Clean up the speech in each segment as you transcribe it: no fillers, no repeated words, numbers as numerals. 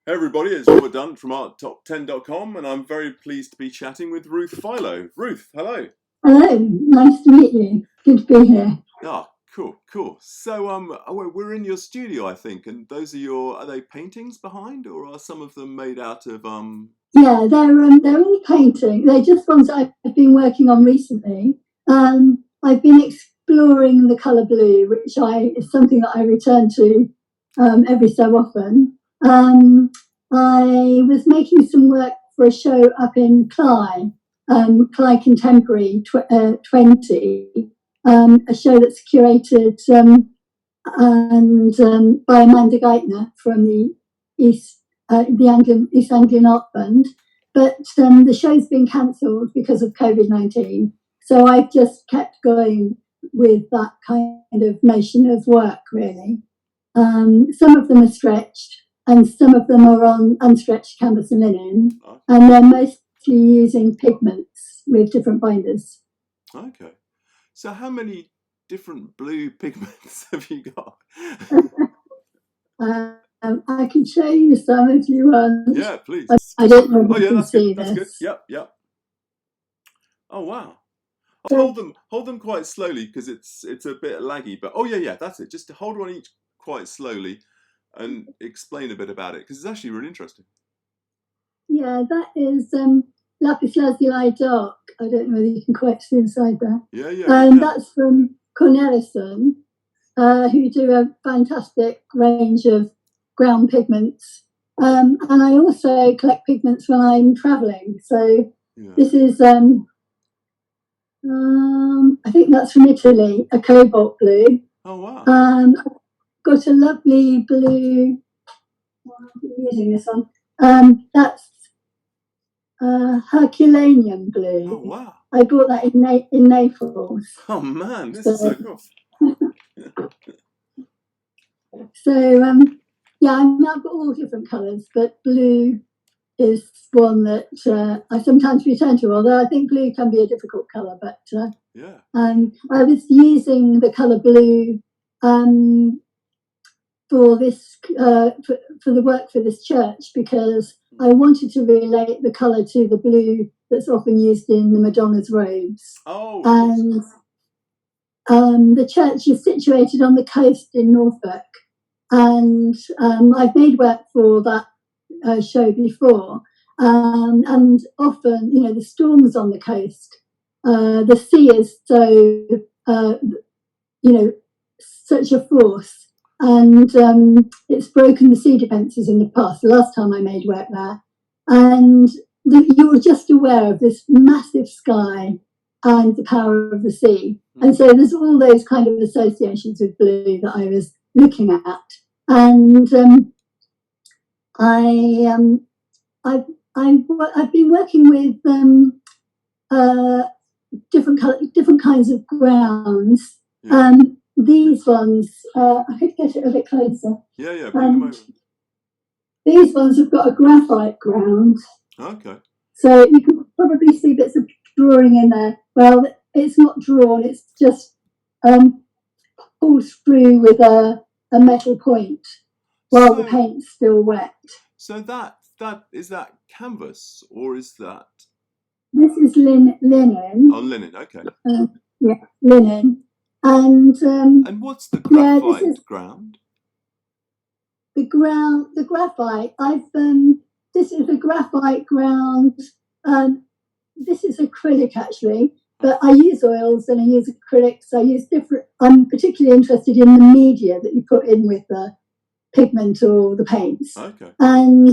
Hey everybody, it's Robert Dunt from ArtTop10.com and I'm very pleased to be chatting with Ruth Philo. Ruth, hello. Hello, nice to meet you. Good to be here. Ah, cool. So we're in your studio, I think, and those are they paintings behind, or are some of them made out of Yeah, they're all painting. They're just ones I've been working on recently. I've been exploring the colour blue, which is something that I return to every so often. I was making some work for a show up in Cly Contemporary 20, a show that's curated by Amanda Geithner from the East Anglian Art Fund. But the show's been cancelled because of COVID-19. So I've just kept going with that kind of motion of work, really. Some of them are stretched, and some of them are on unstretched canvas and linen, and they're mostly using pigments with different binders. Okay. So how many different blue pigments have you got? I can show you some if you want. Yeah, please. I don't know if you can that's see good. this. That's good. Yep. Oh wow. Hold them quite slowly because it's a bit laggy. But yeah, that's it. Just hold one each quite slowly and explain a bit about it because it's actually really interesting. Yeah, that is lapis lazuli dark. I don't know whether you can quite see inside there. Yeah. That's from Cornelison, who do a fantastic range of ground pigments. And I also collect pigments when I'm travelling. So this is, I think that's from Italy, a cobalt blue. Oh, wow. I've got a lovely blue, I'm using this one. That's Herculaneum blue. Oh, wow. I bought that in Naples. Oh, man, this is so cool. So, I've got all different colours, but blue is one that I sometimes return to, although I think blue can be a difficult colour. But I was using the colour blue for this for the work for this church because I wanted to relate the colour to the blue that's often used in the Madonna's robes. Oh, and the church is situated on the coast in Norfolk. And I've made work for that show before. And often, the storms on the coast, the sea is so, such a force. And it's broken the sea defences in the past, the last time I made work there. And you're just aware of this massive sky and the power of the sea. And so there's all those kind of associations with blue that I was looking at. And I've been working with different kinds of grounds. These ones, I could get it a bit closer. Yeah, bring them over. These ones have got a graphite ground. Okay. So you can probably see bits of drawing in there. Well, it's not drawn, it's just pulled through with a metal point while the paint's still wet. So that is that canvas or is that? This is linen. Oh, linen. Okay. Yeah, linen. And what's the graphite ground? The graphite. This is a graphite ground. This is acrylic actually, but I use oils and I use acrylics. I use different. I'm particularly interested in the media that you put in with the pigment or the paints. Okay. And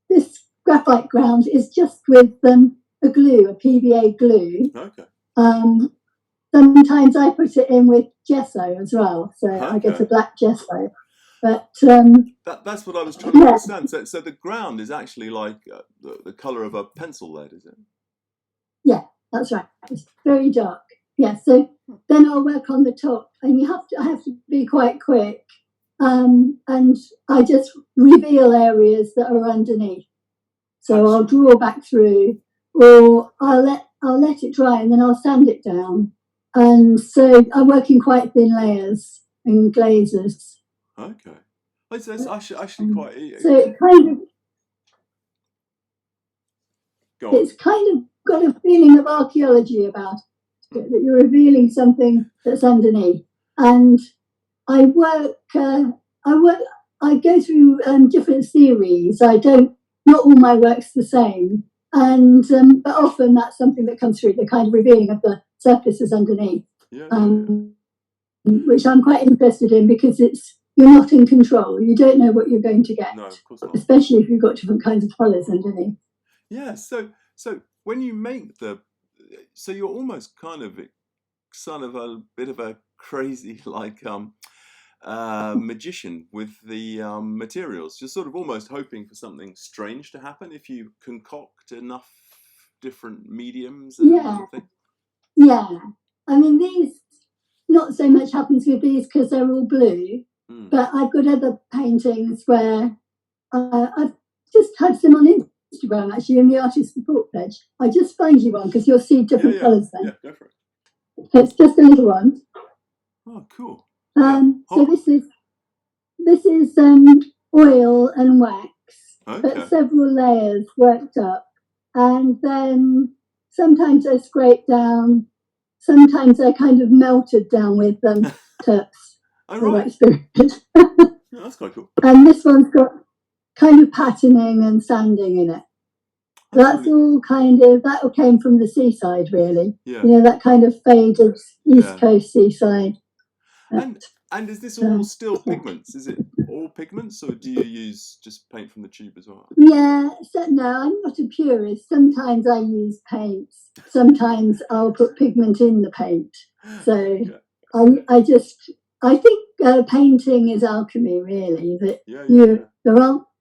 this graphite ground is just with a glue, a PVA glue. Okay. Sometimes I put it in with gesso as well, so I get a black gesso. But that's what I was trying to understand. So the ground is actually like the colour of a pencil lead, is it? Yeah, that's right. It's very dark. Yeah. So then I'll work on the top, and I have to be quite quick. And I just reveal areas that are underneath. So I'll draw back through, or I'll let it dry, and then I'll sand it down. And so I work in quite thin layers and glazes. Okay. It's actually quite. So it kind of, Go on. it's kind of got a feeling of archaeology about it, that you're revealing something that's underneath. And I go through different series. Not all my work's the same, and but often that's something that comes through, the kind of revealing of the surfaces underneath, which I'm quite interested in, because you're not in control. You don't know what you're going to get, No, of course not. especially if you've got different kinds of colours underneath. Yeah. So when you make so you're almost kind of a bit of a crazy magician with the materials. You're sort of almost hoping for something strange to happen if you concoct enough different mediums and everything. Yeah. I mean, these, not so much happens with these because they're all blue, but I've got other paintings where I've just had some on Instagram, actually, in the artist support page. I just find you one because you'll see different colours then. Yeah, go for it. It's just a little one. Oh, cool. So this is oil and wax, but several layers worked up, and then sometimes they're scraped down, sometimes they're kind of melted down with turps. Right. That's quite cool. And this one's got kind of patterning and sanding in it. That's all that came from the seaside, really. Yeah. You know, that kind of faded East Coast seaside. And is this all still pigments? Is it all pigments, or do you use just paint from the tube as well? Yeah, no, I'm not a purist. Sometimes I use paints. Sometimes I'll put pigment in the paint. So I think painting is alchemy, really. That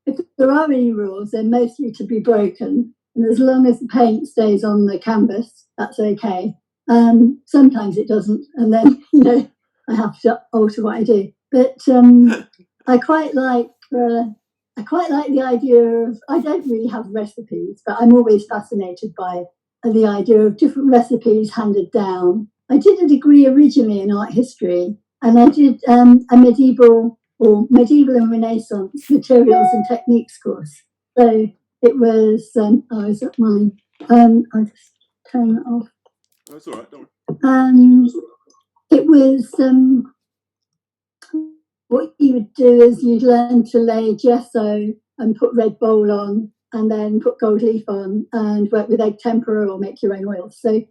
if there are any rules, they're mostly to be broken. And as long as the paint stays on the canvas, that's okay. Sometimes it doesn't, and then I have to alter what I do. But I quite like the idea of, I don't really have recipes, but I'm always fascinated by the idea of different recipes handed down. I did a degree originally in art history, and I did a medieval and Renaissance materials and techniques course. So it was, is that mine? I'll just turn it off. That's all right, don't worry. It was, what you would do is you'd learn to lay gesso and put red bowl on, and then put gold leaf on, and work with egg tempera or make your own oils. So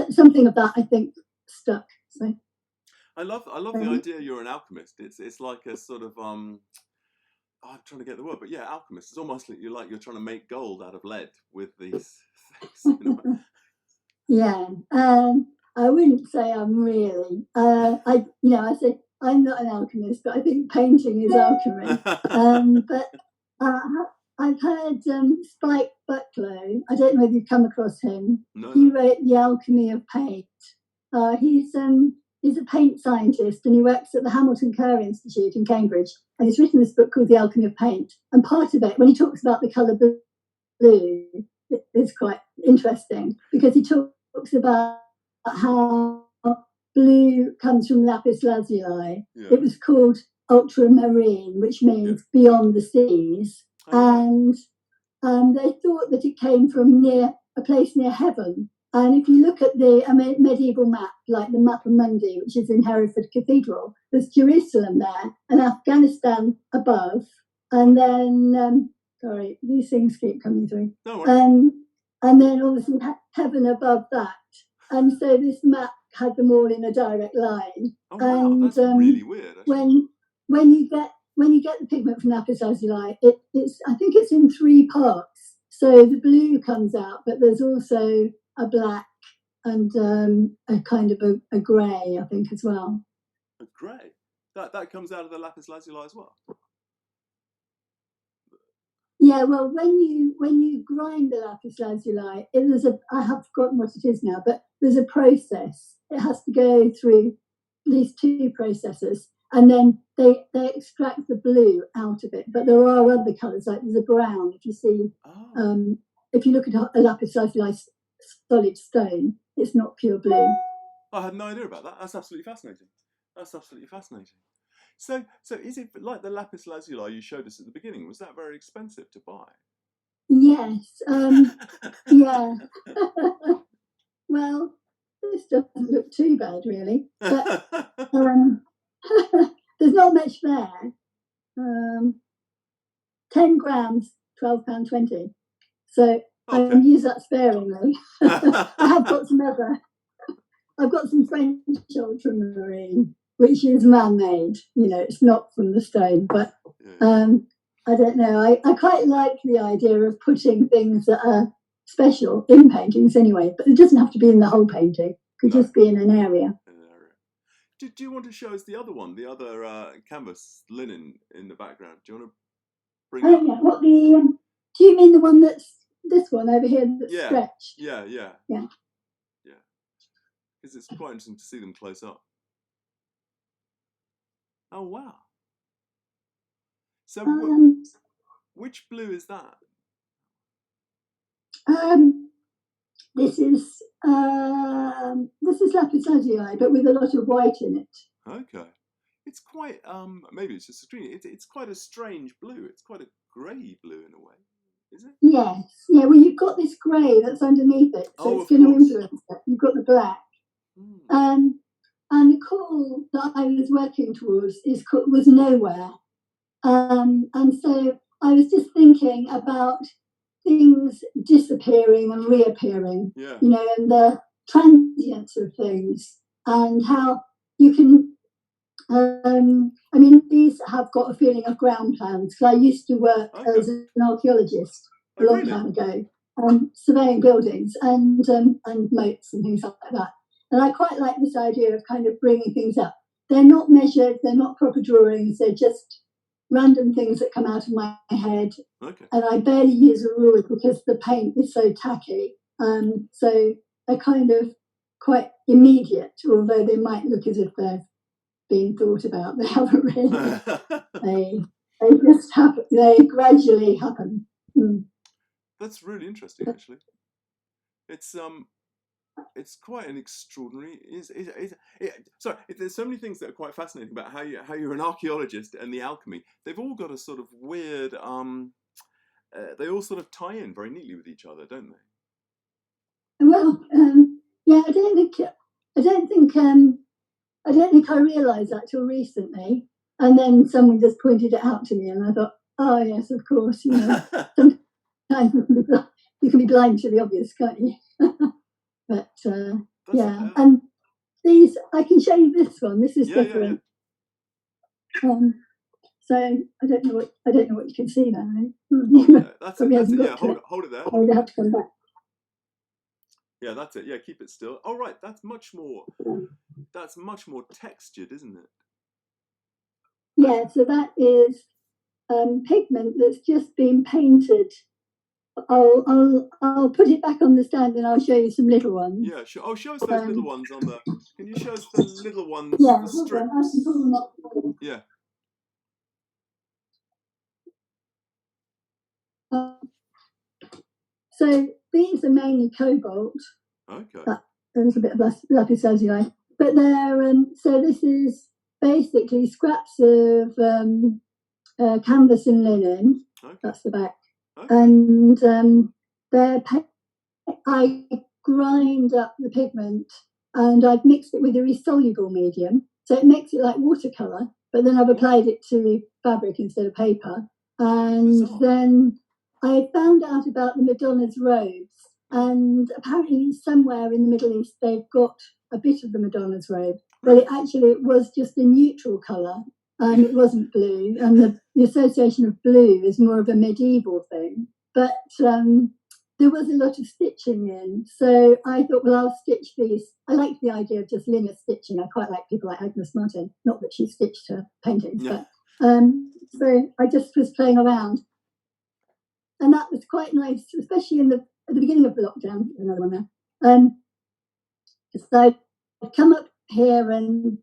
something of that, I think, stuck. So I love the idea you're an alchemist. It's like a sort of I'm trying to get the word, but yeah, alchemist. It's almost like you're trying to make gold out of lead with these things. Yeah, I wouldn't say I'm really. I say I'm not an alchemist, but I think painting is alchemy. But I've heard Spike Bucklow. I don't know if you've come across him. No. He wrote The Alchemy of Paint. He's a paint scientist, and he works at the Hamilton Kerr Institute in Cambridge. And he's written this book called The Alchemy of Paint. And part of it, when he talks about the colour blue, is quite interesting, because he talks about how blue comes from lapis lazuli. Yeah. It was called ultramarine, which means beyond the seas. And they thought that it came from a place near heaven. And if you look at the medieval map, like the Mappa Mundi, which is in Hereford Cathedral, there's Jerusalem there and Afghanistan above. And then, sorry, these things keep coming through. And then obviously heaven above that. And so this map had them all in a direct line. Oh, wow, that's really weird. Actually. When you get the pigment from lapis lazuli, I think it's in 3 parts. So the blue comes out, but there's also a black and a kind of a grey, I think, as well. A grey? That comes out of the lapis lazuli as well? Yeah, well, when you grind the lapis lazuli, I have forgotten what it is now, but there's a process. It has to go through at least 2 processes, and then they extract the blue out of it. But there are other colours, like there's a brown. If you see, if you look at a lapis lazuli solid stone, it's not pure blue. I had no idea about that. That's absolutely fascinating. So is it like the lapis lazuli you showed us at the beginning? Was that very expensive to buy? Yes. Yeah. Well, this doesn't look too bad, really. But there's not much there. 10 grams, £12.20. So Okay. I use that sparingly. I have got some other. I've got some French ultramarine, which is man-made. You know, it's not from the stone. But I don't know. I quite like the idea of putting things that are special in paintings anyway. But it doesn't have to be in the whole painting. It could just be in an area. Do you want to show us the other one, the other canvas linen in the background? Do you want to bring up? Yeah. What the? Do you mean the one that's this one over here that's stretched? Yeah. Because it's quite interesting to see them close up. Oh wow! So which blue is that? This is lapis lazuli, but with a lot of white in it. Okay, it's quite maybe it's just a screen. It's quite a strange blue. It's quite a grey blue in a way, is it? Yes, yeah. Well, you've got this grey that's underneath it, so it's going to influence it. You've got the black, and the call that I was working towards was nowhere, and so I was just thinking about things disappearing and reappearing, you know, and the transience of things, and how you can. I mean, these have got a feeling of ground plans because I used to work as an archaeologist a long time ago, surveying buildings and moats and things like that. And I quite like this idea of kind of bringing things up. They're not measured, they're not proper drawings, they're just random things that come out of my head. And I barely use a ruler because the paint is so tacky. So they're kind of quite immediate, although they might look as if they're being thought about. They haven't really. They just happen. They gradually happen. That's really interesting, actually. It's quite an extraordinary. Sorry, there's so many things that are quite fascinating about how you're an archaeologist and the alchemy. They've all got a sort of weird. They all sort of tie in very neatly with each other, don't they? Well, yeah, I don't think I realised that till recently, and then someone just pointed it out to me, and I thought, oh yes, of course. You know, sometimes you can be blind to the obvious, can't you? But yeah, and these I can show you this one. This is different. So I don't know what you can see there. Right? That's it. Yeah, hold it there. I'll have to come back. Yeah, that's it. Yeah, keep it still. Oh, right, that's much more textured, isn't it? Yeah, so that is pigment that's just been painted. I'll put it back on the stand and I'll show you some little ones. Yeah, sure. Oh, show us those little ones on the. Can you show us the little ones? Yeah, the strips. I can pull them up. Yeah. So these are mainly cobalt. Okay. There's a bit of lapis lazuli, but they're so this is basically scraps of canvas and linen. Okay. That's the back, and I grind up the pigment and I've mixed it with a resoluble medium, so it makes it like watercolor. But then I've applied it to fabric instead of paper, and then I found out about the Madonna's robes, and apparently somewhere in the Middle East they've got a bit of the Madonna's robe. Well, it was just a neutral colour, it wasn't blue, and the association of blue is more of a medieval thing. But there was a lot of stitching in, so I thought, well, I'll stitch these. I like the idea of just linear stitching. I quite like people like Agnes Martin, not that she stitched her paintings, but so I just was playing around. And that was quite nice, especially at the beginning of the lockdown. Another one there. So I'd come up here and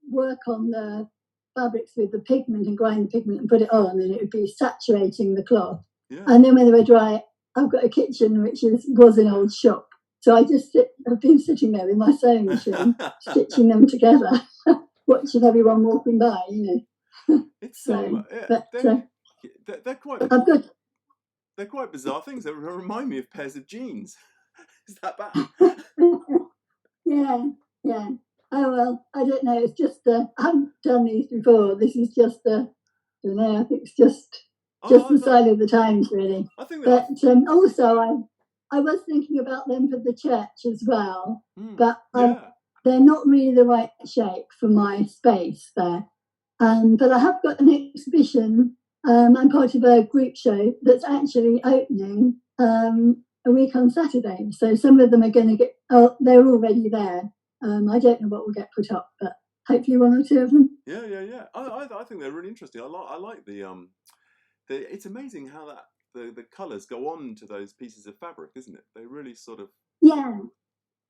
work on the fabrics with the pigment and grind the pigment and put it on, and it would be saturating the cloth. Yeah. And then when they were dry, I've got a kitchen which was an old shop, so I've been sitting there with my sewing machine, stitching them together. watching everyone walking by, It's So, yeah, but they're quite I've got. they're quite bizarre things. They remind me of pairs of jeans. Is that bad? Yeah. Oh well, I don't know. It's just I haven't done these before. This is just I don't know. I think it's just the sign of the times, really. I think that. But also, I was thinking about them for the church as well. But they're not really the right shape for my space there. But I have got an exhibition. I'm part of a group show that's actually opening a week on Saturday. So some of them are going to get. Oh, they're already there. I don't know what will get put up, but hopefully one or two of them. Yeah. I think they're really interesting. I like the it's amazing how that the colours go on to those pieces of fabric, isn't it? They really sort of. Yeah,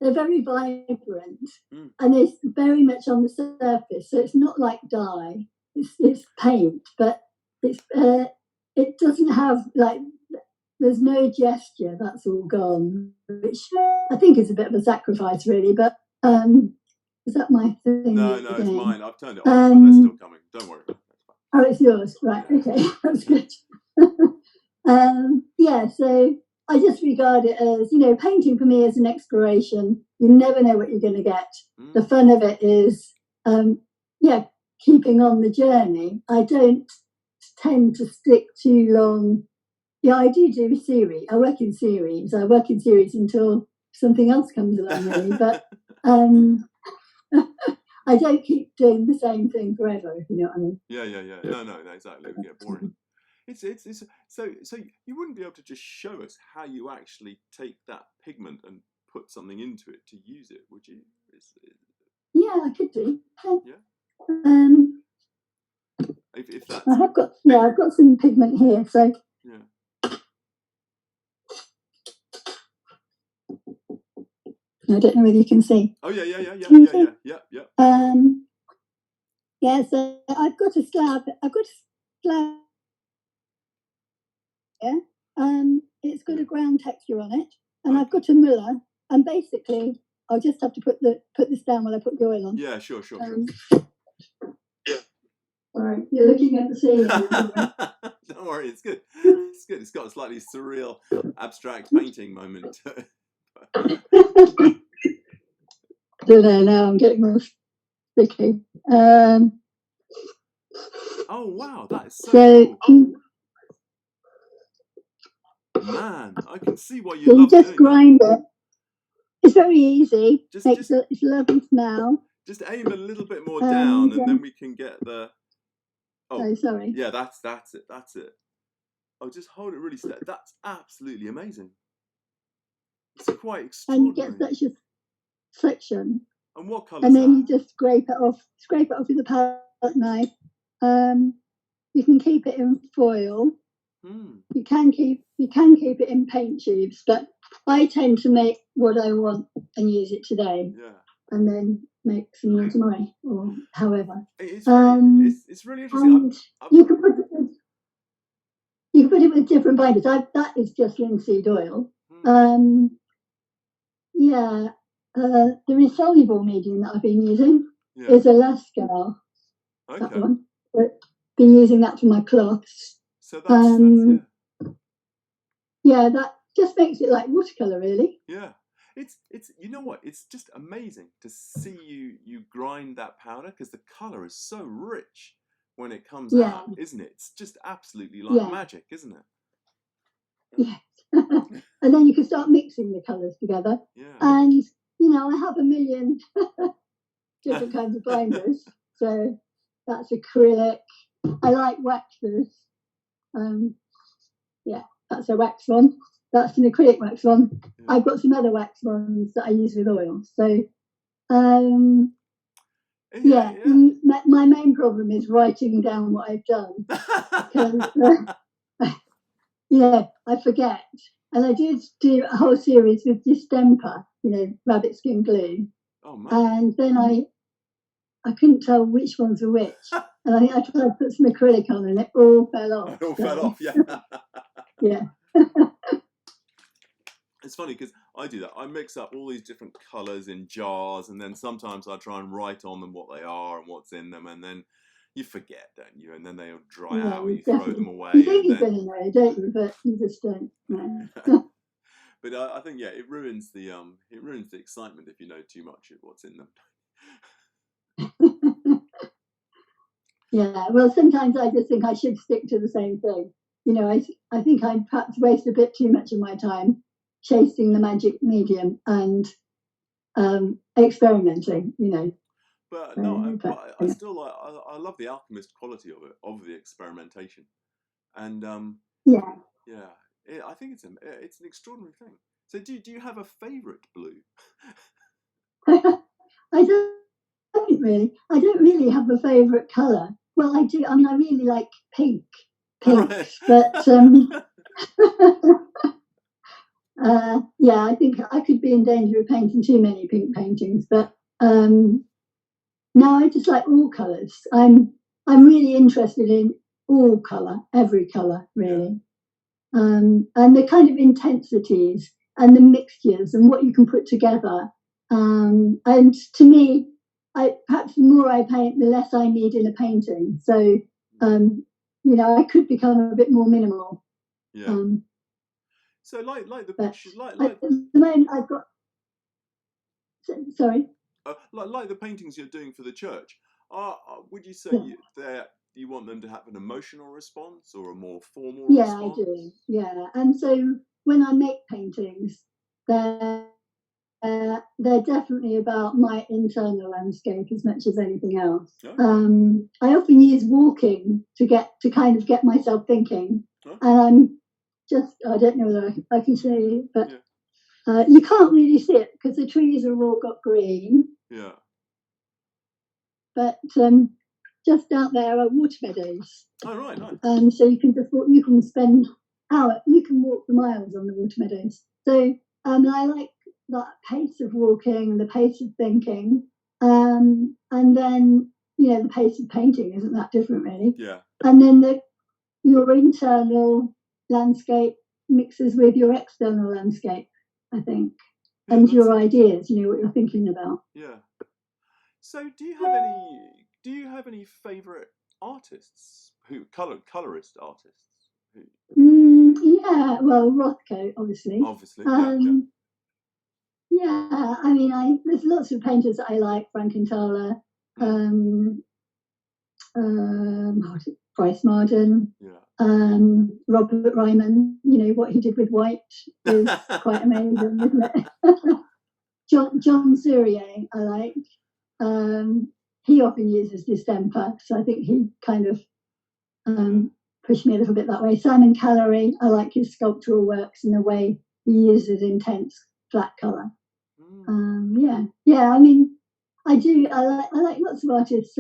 they're very vibrant, and it's very much on the surface. So it's not like dye; it's paint, but it's it doesn't have like. There's no gesture. That's all gone, which I think is a bit of a sacrifice, really. But is that my thing? No, it's mine. I've turned it off, but they're still coming. Don't worry. Oh, it's yours, right? Okay, that's good. Yeah, so I just regard it as, painting for me is an exploration. You never know what you're going to get. The fun of it is, keeping on the journey. I don't tend to stick too long. Yeah, I do series. I work in series. I work in series until something else comes along, really. But I don't keep doing the same thing forever, if you know what I mean. Yeah. No, exactly. It would get boring. It's so you wouldn't be able to just show us how you actually take that pigment and put something into it to use it, would you? Yeah, I could do. Yeah. If that's. I've got some pigment here, so. Yeah. I don't know whether you can see. Oh yeah. Yeah, so I've got a slab here. It's got a ground texture on it, and I've got a Muller, and basically I'll just have to put this down while I put the oil on. Yeah, sure. Yeah. Sorry, you're looking at the ceiling. Don't worry, it's good. It's good. It's got a slightly surreal, abstract painting moment. Don't know, now I'm getting more sticky. Oh wow, that is so cool. Man, I can see why you love just doing grind that. it. It's very easy. It's a lovely smell. Just aim a little bit more down, and then we can get the. Oh, sorry. Yeah, that's it. Oh, just hold it really steady. That's absolutely amazing. It's quite extraordinary. And you get such a friction. And what colour? And then you just scrape it off with a palette knife. You can keep it in foil. You can keep it in paint tubes, but I tend to make what I want and use it today. Yeah. And then make some more tomorrow, or however. It's really interesting. You can put it with different binders. That is just linseed oil. The insoluble medium that I've been using is a Lascar. Okay. That one. I've been using that for my cloths. So that's that just makes it like watercolor, really. Yeah. It's you know what? It's just amazing to see you grind that powder, because the color is so rich when it comes out, isn't it? It's just absolutely like magic, isn't it? Yes. And then you can start mixing the colours together. Yeah. And I have a million different kinds of binders. So that's acrylic. I like waxes. That's a wax one. That's an acrylic wax one. Yeah. I've got some other wax ones that I use with oil. So, my main problem is writing down what I've done. Because, I forget. And I did do a whole series with distemper, rabbit skin glue. Oh, man. And then I couldn't tell which ones were which. And I tried to put some acrylic on and it all fell off. It all fell off, yeah. Yeah. It's funny because I do that. I mix up all these different colours in jars, and then sometimes I try and write on them what they are and what's in them, and then you forget, don't you? And then they'll dry Yeah, out, you you throw them definitely. away, You think and you're then. going to know, don't you? But you just don't know. But I think it ruins the excitement if you know too much of what's in them. Yeah, well, sometimes I just think I should stick to the same thing. I think I perhaps waste a bit too much of my time chasing the magic medium and experimenting. But no, But I still like. I love the alchemist quality of it, of the experimentation, and yeah, yeah, I think it's an extraordinary thing. So do you have a favourite blue? I don't really. I don't really have a favourite colour. Well, I do. I mean, I really like All right. pinks, but yeah, I think I could be in danger of painting too many pink paintings. But no, I just like all colours. I'm really interested in all colour, every colour, really, and the kind of intensities and the mixtures and what you can put together. And to me, perhaps the more I paint, the less I need in a painting. So, I could become a bit more minimal. Yeah. So like the But pictures, at the moment, I've got. Sorry. like the paintings you're doing for the church. Would you say Yeah. you want them to have an emotional response or a more formal Yeah, I response? do. Yeah, and so when I make paintings, they're they're definitely about my internal landscape as much as anything else. Okay. I often use walking to kind of get myself thinking, Okay. and I don't know whether I can show you, but Yeah. you can't really see it because the trees have all got green. Yeah. But just out there are water meadows. Oh right, nice. So you can spend hours, you can walk for miles on the water meadows. So I like that pace of walking, the pace of thinking, and then the pace of painting isn't that different really. Yeah. And then your internal landscape mixes with your external landscape, I think, and your ideas. What you're thinking about. Yeah. So do you have any favourite artists colorist artists? Yeah, well, Rothko, obviously. Obviously, yeah. Yeah, I mean, there's lots of painters that I like, Frankenthaler, Bryce Marden, Robert Ryman. What he did with white is quite amazing, isn't it? John Surier, I like. He often uses distemper, so I think he kind of pushed me a little bit that way. Simon Callery, I like his sculptural works and the way he uses intense flat colour. Yeah. I mean, I do. I like lots of artists,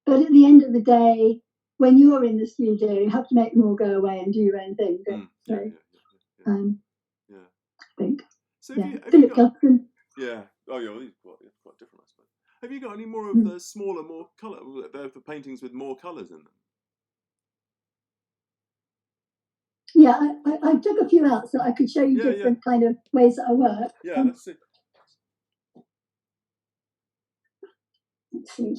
but at the end of the day, when you're in the studio, you have to make them all go away and do your own thing. Yeah. I think. So Philip Guston. Yeah. Oh, yeah. He's quite different, I suppose. Have you got any more of the smaller, more colour, the paintings with more colours in them? Yeah, I took a few out so I could show you different kind of ways that I work. Yeah, let's see. Let's see.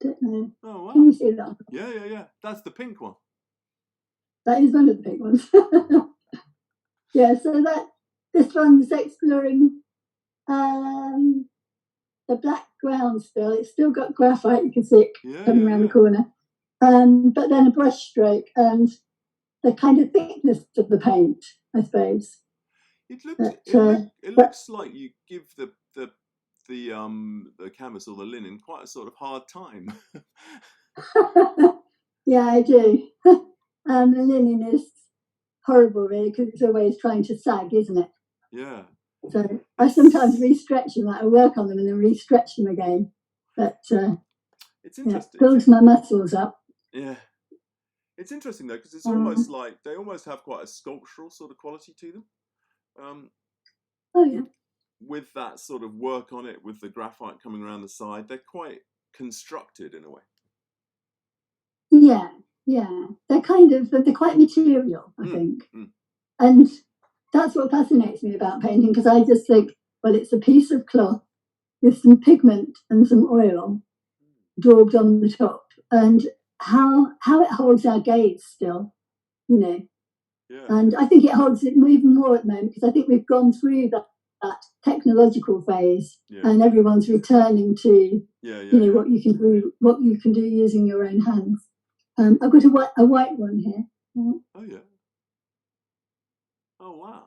Don't know. Oh wow. Can you see that? Yeah. That's the pink one. That is one of the big ones. Yeah, so this one's exploring the black ground still. It's still got graphite, you can see it coming around the corner. But then a brush stroke and the kind of thickness of the paint, I suppose. It looks like you give the canvas or the linen quite a sort of hard time. Yeah, I do. The linen is horrible, really, because it's always trying to sag, isn't it? Yeah. So I sometimes re-stretch them. I work on them and then re-stretch them again. But it's interesting. Builds my muscles up. Yeah. It's interesting though because it's almost like they almost have quite a sculptural sort of quality to them. Oh yeah. With that sort of work on it, with the graphite coming around the side, they're quite constructed in a way. Yeah, yeah. They're quite material, I think. And that's what fascinates me about painting, because I just think, well, it's a piece of cloth with some pigment and some oil daubed on the top, and how it holds our gaze still, you know. Yeah. And I think it holds it even more at the moment, because I think we've gone through that technological phase, and everyone's returning to what you can do using your own hands. I've got a white one here. Oh yeah. Oh wow.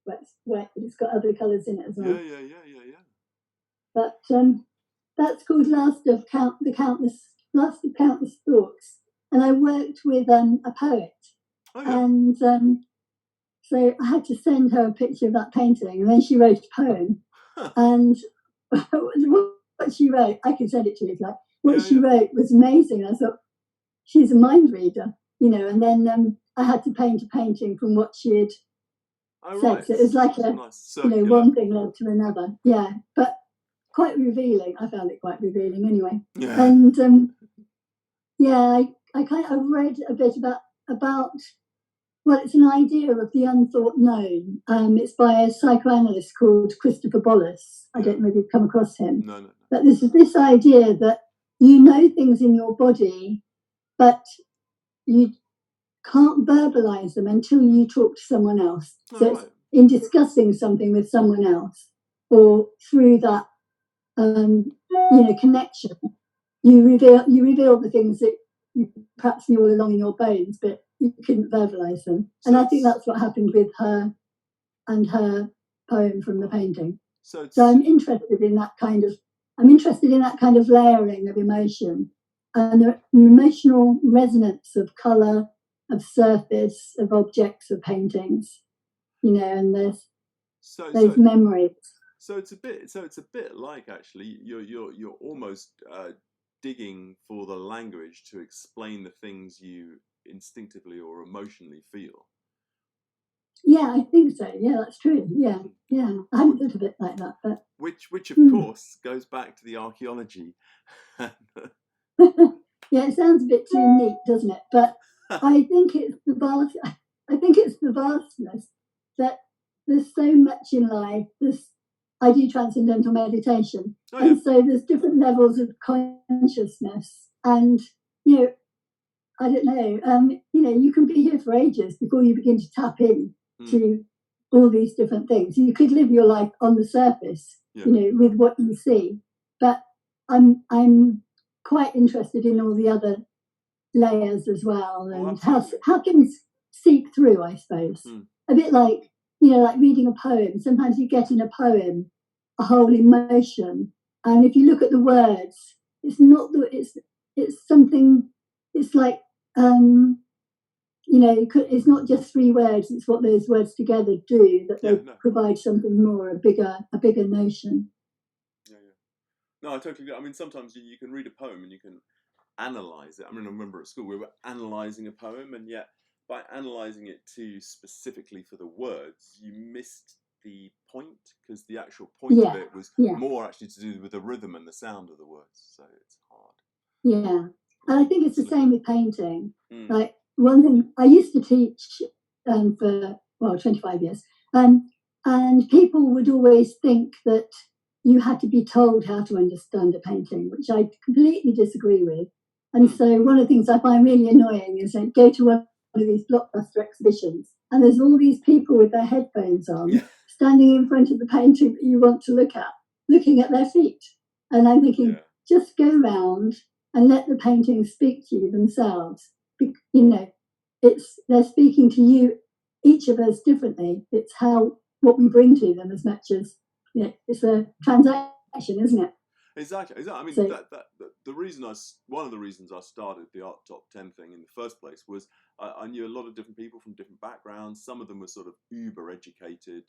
That's white, but it's got other colours in it as well. Yeah. But that's called Last of Countless Thoughts, and I worked with a poet, and so I had to send her a picture of that painting, and then she wrote a poem, and what she wrote, I can send it to you if you like. What she wrote was amazing. I thought, she's a mind reader, and then I had to paint a painting from what she had said. So it was like one thing led to another. Yeah, but quite revealing. I found it quite revealing anyway. And I've read a bit about well, it's an idea of the unthought known. It's by a psychoanalyst called Christopher Bollas. I don't know if you've come across him. No. But this is this idea that you know things in your body, but you can't verbalize them until you talk to someone else. So it's in discussing something with someone else, or through that connection, you reveal the things that you perhaps knew all along in your bones, but you couldn't verbalize them. And I think that's what happened with her and her poem from the painting. So I'm interested in that kind of layering of emotion and the emotional resonance of colour, of surface, of objects, of paintings, and there's those memories. So it's a bit like, actually, you're almost digging for the language to explain the things you instinctively or emotionally feel. Yeah, I think so. Yeah, that's true. Yeah. I haven't thought of it like that, but which of course goes back to the archaeology. Yeah, it sounds a bit too neat, doesn't it? But I think it's the vastness that there's so much in life. I do transcendental meditation, and so there's different levels of consciousness, and I don't know. You can be here for ages before you begin to tap in to all these different things. You could live your life on the surface, with what you see. But I'm quite interested in all the other layers as well, and how things seep through, I suppose. A bit like like reading a poem. Sometimes you get in a poem a whole emotion, and if you look at the words, it's not that it's something. It's like it's not just 3 words. It's what those words together do, that they provide something more, a bigger notion. Yeah. No, I totally agree. I mean, sometimes you can read a poem and you can analyze it. I mean, I remember at school we were analyzing a poem, and yet by analyzing it too specifically for the words, you missed the point, because the actual point of it was more actually to do with the rhythm and the sound of the words. So it's hard. Yeah, and I think it's the same with painting. Like, one thing I used to teach for 25 years, and people would always think that you had to be told how to understand a painting, which I completely disagree with. And so one of the things I find really annoying is I go to one of these blockbuster exhibitions, and there's all these people with their headphones on, standing in front of the painting that you want to look at, looking at their feet. And I'm thinking, just go round and let the paintings speak to you themselves. They're speaking to you, each of us differently. It's what we bring to them, as much as it's a transaction, isn't it? Exactly. I mean, one of the reasons I started the Art Top 10 thing in the first place was I knew a lot of different people from different backgrounds. Some of them were sort of uber educated,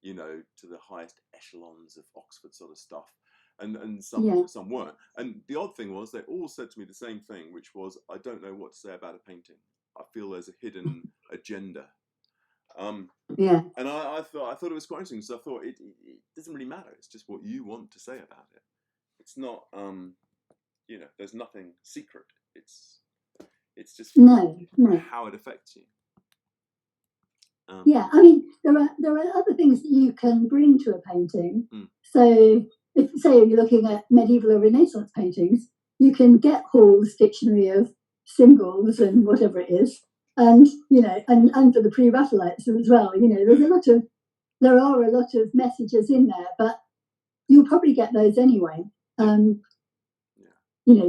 to the highest echelons of Oxford sort of stuff. And some weren't. And the odd thing was, they all said to me the same thing, which was, I don't know what to say about a painting. I feel there's a hidden agenda. And I thought it was quite interesting, because I thought it doesn't really matter. It's just what you want to say about it. It's not, there's nothing secret. It's just no. how it affects you. Yeah, I mean, there are other things that you can bring to a painting. So, if say you're looking at medieval or Renaissance paintings, you can get Hall's dictionary of symbols and whatever it is, and and for the pre-Raphaelites as well. There are a lot of messages in there, but you'll probably get those anyway. You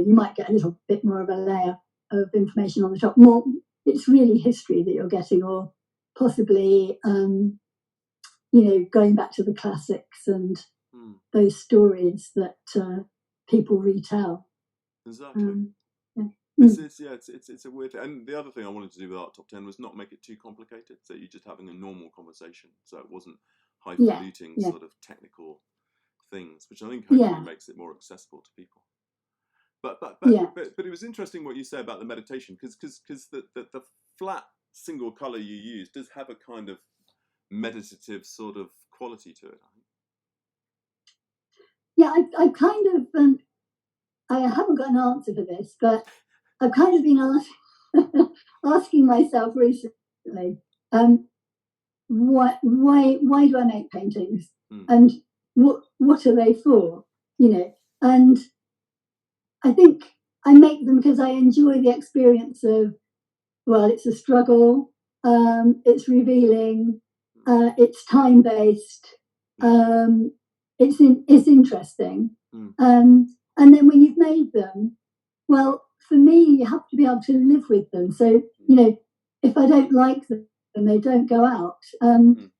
might get a little bit more of a layer of information on the top. More, it's really history that you're getting, or possibly, going back to the classics and those stories that people retell. Exactly. It's a weird thing. And the other thing I wanted to do with Art Top 10 was not make it too complicated, so you're just having a normal conversation, so it wasn't highfalutin sort of technical things, which I think hopefully makes it more accessible to people. But it was interesting what you say about the meditation, because the flat single color you use does have a kind of meditative sort of quality to it, I think. Yeah, I kind of I haven't got an answer for this, but I've kind of been asking myself recently, why do I make paintings, and what are they for? And I think I make them because I enjoy the experience of, well, it's a struggle, it's revealing, it's time-based, it's interesting. And then when you've made them, well, for me, you have to be able to live with them. So, if I don't like them, they don't go out. And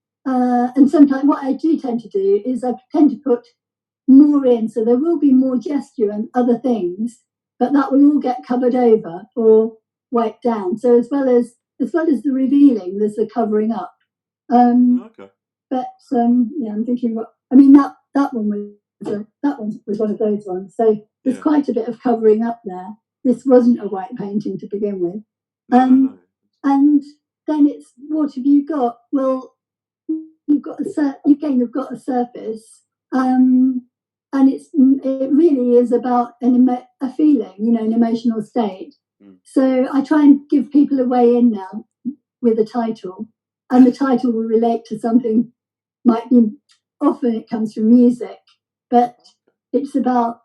sometimes what I do tend to do is I tend to put more in, so there will be more gesture and other things, but that will all get covered over or wiped down. So as well as the revealing, there's the covering up. Okay. But I'm thinking that one was one of those ones. So there's quite a bit of covering up there. This wasn't a white painting to begin with. No. And then it's, what have you got? Well, you've got a surface. And it really is about a feeling, an emotional state. So I try and give people a way in now with a title, and the title will relate to something. Often it comes from music, but it's about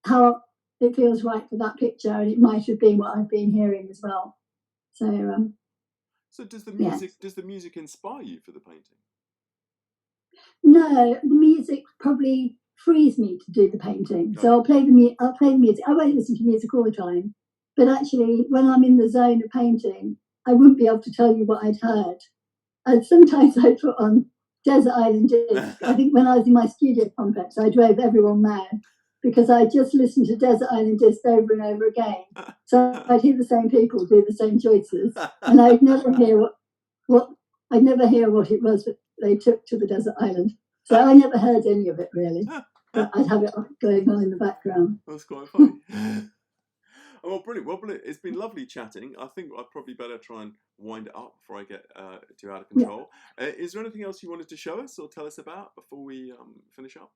how it feels right for that picture, and it might have been what I've been hearing as well. So does the music inspire you for the painting? No, the music probably frees me to do the painting. So I'll play the music. I won't listen to music all the time, but actually, when I'm in the zone of painting, I wouldn't be able to tell you what I'd heard. And sometimes I put on Desert Island Disc. I think when I was in my studio complex, I drove everyone mad because I just listened to Desert Island Disc over and over again. So I'd hear the same people do the same choices, and I'd never hear what it was that they took to the desert island. So I never heard any of it really, but I'd have it going on in the background. That's quite funny. Well, brilliant. It's been lovely chatting. I think I'd probably better try and wind it up before I get too out of control. Is there anything else you wanted to show us or tell us about before we finish up?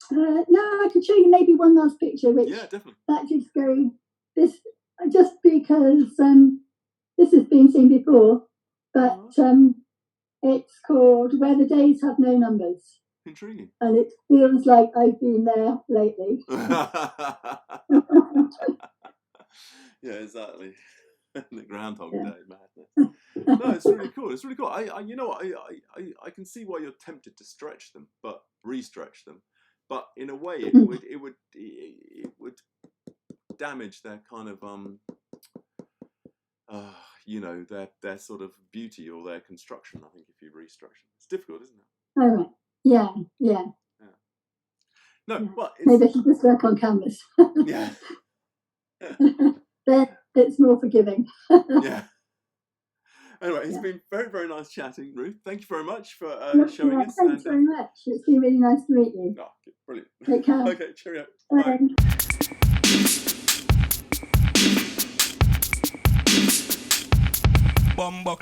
No, I could show you maybe one last picture, which definitely. That is this just because this has been seen before, but it's called Where the Days Have No Numbers. Intriguing. And it feels like I've been there lately. Yeah, exactly. The Groundhog Day madness. No, it's really cool. It's really cool. I can see why you're tempted to stretch them, but re-stretch them. But in a way, it would damage their kind of their sort of beauty or their construction. I think if you re-stretch them, it's difficult, isn't it? All right. Yeah. No, well, maybe I should just work on canvas. Yeah. Then it's more forgiving. Yeah. Anyway, it's been very, very nice chatting, Ruth. Thank you very much for showing us. Thanks very much. It's been really nice to meet you. Oh, brilliant. Take care. Okay, cheerio. Bye. Bomba